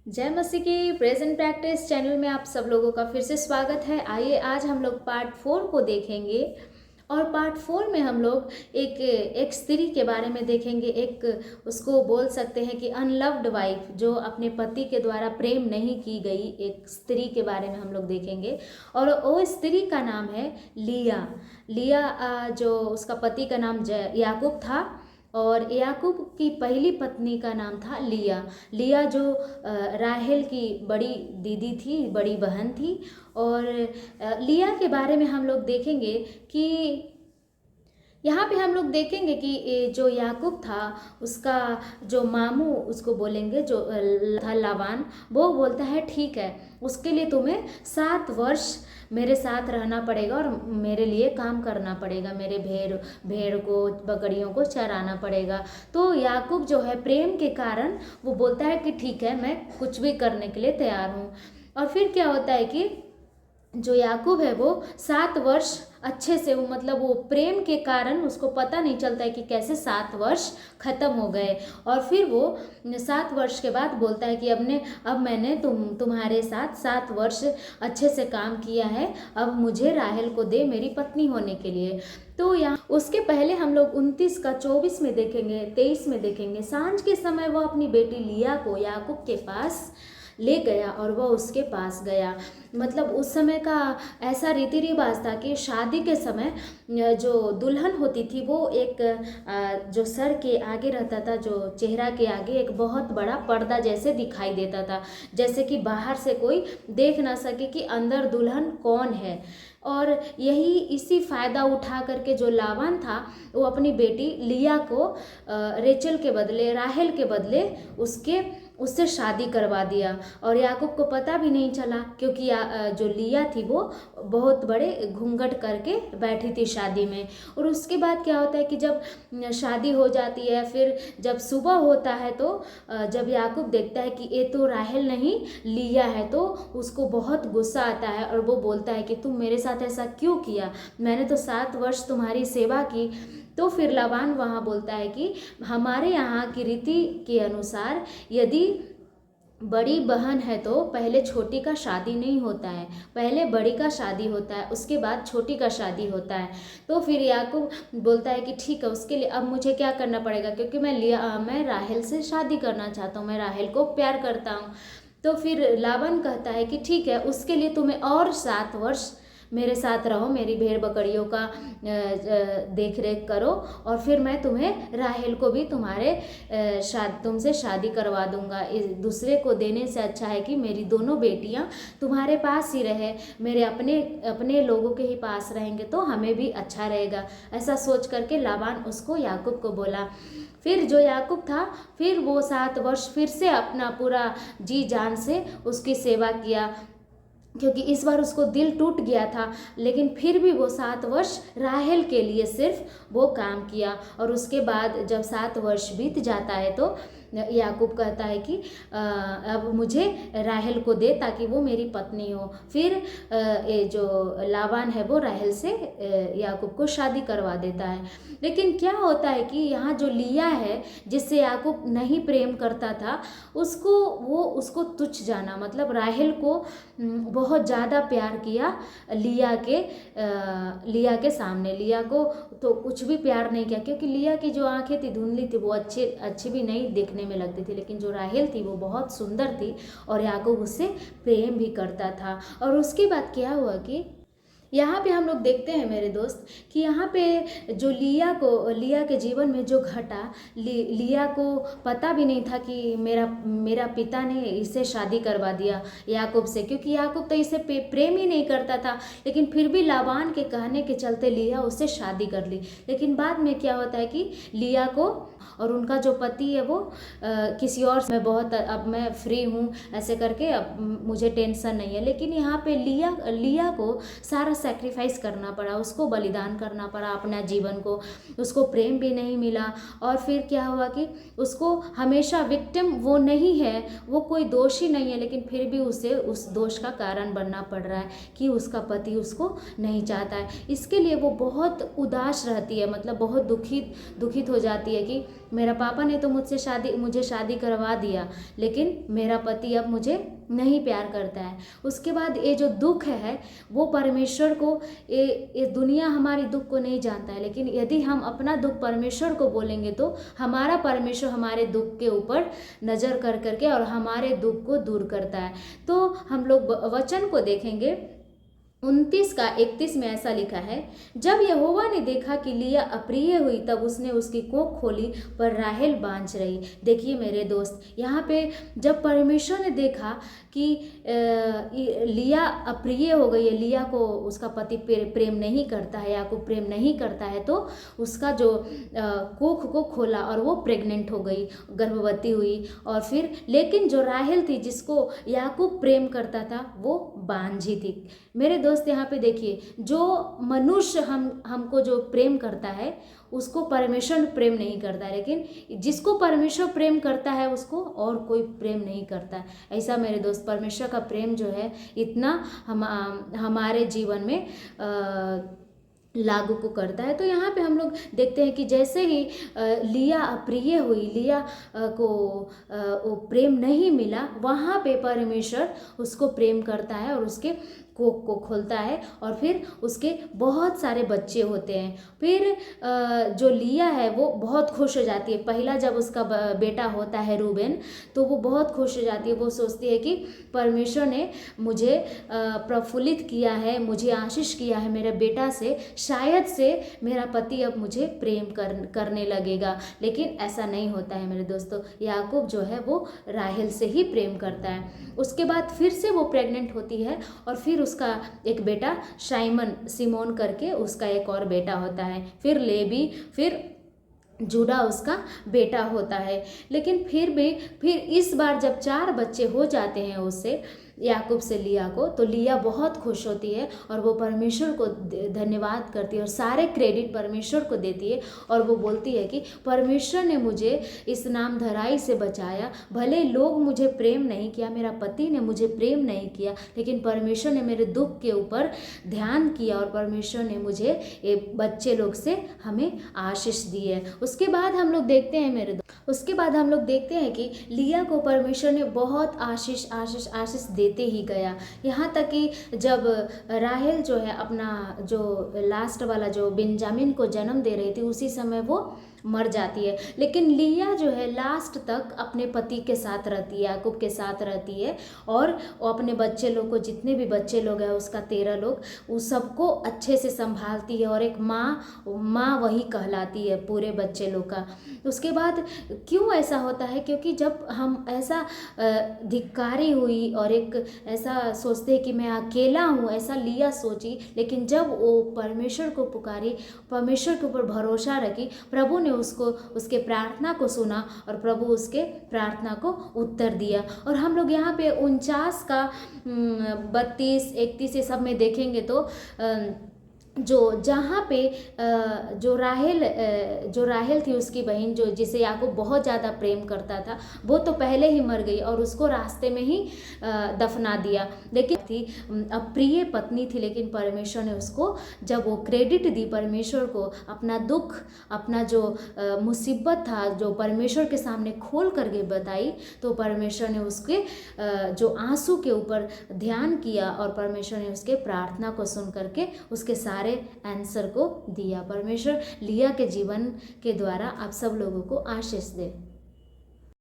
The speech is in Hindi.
जय मसीह की प्रेजेंट प्रैक्टिस चैनल में आप सब लोगों का फिर से स्वागत है। आइए आज हम लोग पार्ट 4 को देखेंगे और पार्ट 4 में हम लोग एक एक स्त्री के बारे में देखेंगे। एक उसको बोल सकते हैं कि अनलव्ड वाइफ, जो अपने पति के द्वारा प्रेम नहीं की गई एक स्त्री के बारे में हम लोग देखेंगे। और वो स्त्री का नाम है लिया। लिया जो उसका पति का नाम याकूब था और याकूब की पहली पत्नी का नाम था लिया। लिया जो राहेल की बड़ी दीदी थी, बड़ी बहन थी। और लिया के बारे में हम लोग देखेंगे कि यहाँ पे हम लोग देखेंगे कि जो याकूब था उसका जो मामू उसको बोलेंगे, जो था लाबान, वो बोलता है ठीक है, उसके लिए तुम्हें 7 वर्ष मेरे साथ रहना पड़ेगा और मेरे लिए काम करना पड़ेगा, मेरे भेड़ को बकरियों को चराना पड़ेगा। तो याकूब जो है प्रेम के कारण वो बोलता है कि ठीक है, मैं कुछ भी करने के लिए तैयार हूँ। और फिर क्या होता है कि जो याकूब है वो 7 वर्ष अच्छे से वो प्रेम के कारण उसको पता नहीं चलता है कि कैसे 7 वर्ष खत्म हो गए। और फिर वो 7 वर्ष के बाद बोलता है कि अब मैंने तुम्हारे साथ 7 वर्ष अच्छे से काम किया है, अब मुझे राहेल को दे मेरी पत्नी होने के लिए। तो यहाँ उसके पहले हम लोग 29 का 24 में देखेंगे, 23 में देखेंगे। सांझ के समय वो अपनी बेटी लिया को याकूब के पास ले गया और वह उसके पास गया। उस समय का ऐसा रीति रिवाज था कि शादी के समय जो दुल्हन होती थी वो एक जो सर के आगे रहता था, जो चेहरा के आगे एक बहुत बड़ा पर्दा जैसे दिखाई देता था, जैसे कि बाहर से कोई देख ना सके कि अंदर दुल्हन कौन है। और इसी फ़ायदा उठा करके जो लाबान था वो अपनी बेटी लिया को रेचल के बदले, राहेल के बदले उससे शादी करवा दिया। और याकूब को पता भी नहीं चला, क्योंकि जो लिया थी वो बहुत बड़े घूंघट करके बैठी थी शादी में। और उसके बाद क्या होता है कि जब शादी हो जाती है, फिर जब सुबह होता है तो जब याकूब देखता है कि ये तो राहेल नहीं लिया है, तो उसको बहुत गुस्सा आता है और वो बोलता है कि तुम मेरे साथ ऐसा क्यों किया, मैंने तो 7 वर्ष तुम्हारी सेवा की। तो फिर लाबान वहाँ बोलता है कि हमारे यहाँ की रीति के अनुसार यदि बड़ी बहन है तो पहले छोटी का शादी नहीं होता है, पहले बड़ी का शादी होता है, उसके बाद छोटी का शादी होता है। तो फिर याकूब बोलता है कि ठीक है, उसके लिए अब मुझे क्या करना पड़ेगा, क्योंकि मैं राहेल से शादी करना चाहता हूँ, मैं राहेल को प्यार करता हूँ। तो फिर लाबान कहता है कि ठीक है, उसके लिए तुम्हें और 7 वर्ष मेरे साथ रहो, मेरी भेड़ बकरियों का देख रेख करो, और फिर मैं तुम्हें राहेल को भी तुमसे शादी करवा दूंगा। इस दूसरे को देने से अच्छा है कि मेरी दोनों बेटियां तुम्हारे पास ही रहे, मेरे अपने लोगों के ही पास रहेंगे तो हमें भी अच्छा रहेगा। ऐसा सोच करके लाबान उसको याकूब को बोला। फिर जो याकूब था, फिर वो 7 वर्ष फिर से अपना पूरा जी जान से उसकी सेवा किया, क्योंकि इस बार उसको दिल टूट गया था। लेकिन फिर भी वो 7 वर्ष राहेल के लिए सिर्फ वो काम किया। और उसके बाद जब 7 वर्ष बीत जाता है तो याकूब कहता है कि अब मुझे राहेल को दे ताकि वो मेरी पत्नी हो। फिर ये जो लाबान है वो राहेल से याकूब को शादी करवा देता है। लेकिन क्या होता है कि यहाँ जो लिया है, जिससे याकूब नहीं प्रेम करता था, उसको तुच्छ जाना, राहेल को बहुत ज़्यादा प्यार किया लिया के सामने। लिया को तो कुछ भी प्यार नहीं किया, क्योंकि लिया की जो आंखें थी धुंधली थी, वो अच्छी भी नहीं देखने में लगती थी। लेकिन जो राहेल थी वो बहुत सुंदर थी और याकूब उससे प्रेम भी करता था। और उसके बाद क्या हुआ कि यहाँ पे हम लोग देखते हैं मेरे दोस्त कि यहाँ पे जो लिया के जीवन में जो घटा, लिया को पता भी नहीं था कि मेरा पिता ने इसे शादी करवा दिया याकूब से, क्योंकि याकूब तो इसे प्रेम ही नहीं करता था। लेकिन फिर भी लाबान के कहने के चलते लिया उससे शादी कर ली। लेकिन बाद में क्या होता है कि लिया को और उनका जो पति है वो किसी और से, अब मैं फ्री हूँ ऐसे करके, अब मुझे टेंशन नहीं है। लेकिन यहाँ पे लिया को सारा सैक्रिफाइस करना पड़ा, उसको बलिदान करना पड़ा अपना जीवन को, उसको प्रेम भी नहीं मिला। और फिर क्या हुआ कि उसको हमेशा विक्टिम वो नहीं है, वो कोई दोषी नहीं है, लेकिन फिर भी उसे उस दोष का कारण बनना पड़ रहा है कि उसका पति उसको नहीं चाहता है। इसके लिए वो बहुत उदास रहती है, मतलब बहुत दुखित हो जाती है कि मेरा पापा ने तो मुझे शादी करवा दिया, लेकिन मेरा पति अब मुझे नहीं प्यार करता है। उसके बाद ये जो दुख है वो परमेश्वर को, ये दुनिया हमारी दुख को नहीं जानता है, लेकिन यदि हम अपना दुख परमेश्वर को बोलेंगे तो हमारा परमेश्वर हमारे दुख के ऊपर नज़र कर करके और हमारे दुख को दूर करता है। तो हम लोग वचन को देखेंगे 29 का 31 में ऐसा लिखा है, जब यहोवा ने देखा कि लिया अप्रिय हुई तब उसने उसकी कोख खोली पर राहेल बांझ रही। देखिए मेरे दोस्त, यहाँ पे जब परमेश्वर ने देखा कि लिया अप्रिय हो गई है, लिया को उसका पति प्रेम नहीं करता है, याकूब प्रेम नहीं करता है, तो उसका जो कोख को खोला और वो प्रेग्नेंट हो गई, गर्भवती हुई। और फिर लेकिन जो राहेल थी जिसको याकूब प्रेम करता था वो बांझी थी। मेरे दोस्त यहाँ पे देखिए, जो मनुष्य हमको जो प्रेम करता है उसको परमेश्वर प्रेम नहीं करता है, लेकिन जिसको परमेश्वर प्रेम करता है उसको और कोई प्रेम नहीं करता। ऐसा मेरे दोस्त परमेश्वर का प्रेम जो है इतना हमारे जीवन में लागू को करता है। तो यहाँ पे हम लोग देखते हैं कि जैसे ही लिया अप्रिय हुई, लिया को वो प्रेम नहीं मिला, वहाँ पे परमेश्वर उसको प्रेम करता है और उसके कोख को खोलता है और फिर उसके बहुत सारे बच्चे होते हैं। फिर जो लिया है वो बहुत खुश हो जाती है। पहला जब उसका बेटा होता है रूबेन, तो वो बहुत खुश हो जाती है। वो सोचती है कि परमेश्वर ने मुझे प्रफुल्लित किया है, मुझे आशीष किया है मेरे बेटा से, शायद से मेरा पति अब मुझे प्रेम करने लगेगा। लेकिन ऐसा नहीं होता है मेरे दोस्तों। याकूब जो है वो राहेल से ही प्रेम करता है। उसके बाद फिर से वो प्रेग्नेंट होती है और फिर उसका एक बेटा सिमोन करके उसका एक और बेटा होता है। फिर लेवी, फिर जूडा उसका बेटा होता है। लेकिन फिर इस बार जब 4 बच्चे हो जाते हैं उससे, याकूब से लिया को, तो लिया बहुत खुश होती है और वो परमेश्वर को धन्यवाद करती है और सारे क्रेडिट परमेश्वर को देती है। और वो बोलती है कि परमेश्वर ने मुझे इस नामधराई से बचाया, भले लोग मुझे प्रेम नहीं किया, मेरा पति ने मुझे प्रेम नहीं किया, लेकिन परमेश्वर ने मेरे दुख के ऊपर ध्यान किया और परमेश्वर ने मुझे ये बच्चे लोग से हमें आशीष दी है। उसके बाद हम लोग देखते हैं कि लिया को परमेश्वर ने बहुत आशीष देते ही गया। यहाँ तक कि जब राहेल जो है अपना जो लास्ट वाला जो बेंजामिन को जन्म दे रही थी, उसी समय वो मर जाती है। लेकिन लिया जो है लास्ट तक अपने पति के साथ रहती है, याकूब के साथ रहती है और वो अपने बच्चे लोग को, जितने भी बच्चे लोग हैं उसका 13 लोग, उस सबको अच्छे से संभालती है और एक माँ वही कहलाती है पूरे बच्चे लोग का। उसके बाद क्यों ऐसा होता है? क्योंकि जब हम ऐसा धिक्कारी हुई और एक ऐसा सोचते हैं कि मैं अकेला हूँ, ऐसा लिया सोची, लेकिन जब वो परमेश्वर को पुकारी, परमेश्वर के ऊपर भरोसा रखी, प्रभु ने उसको उसके प्रार्थना को सुना और प्रभु उसके प्रार्थना को उत्तर दिया। और हम लोग यहाँ पे 49 का 32, 31 ये सब में देखेंगे तो जहाँ पे जो राहेल थी उसकी बहन, जो जिसे याकूब बहुत ज़्यादा प्रेम करता था, वो तो पहले ही मर गई और उसको रास्ते में ही दफना दिया। लेकिन थी अप्रिय पत्नी थी, लेकिन परमेश्वर ने उसको जब वो क्रेडिट दी परमेश्वर को, अपना दुख, अपना जो मुसीबत था जो परमेश्वर के सामने खोल करके बताई, तो परमेश्वर ने उसके जो आंसू के ऊपर ध्यान किया और परमेश्वर ने उसके प्रार्थना को सुन करके उसके सारे आंसर को दिया। परमेश्वर लिया के जीवन के द्वारा आप सब लोगों को आशीष दे।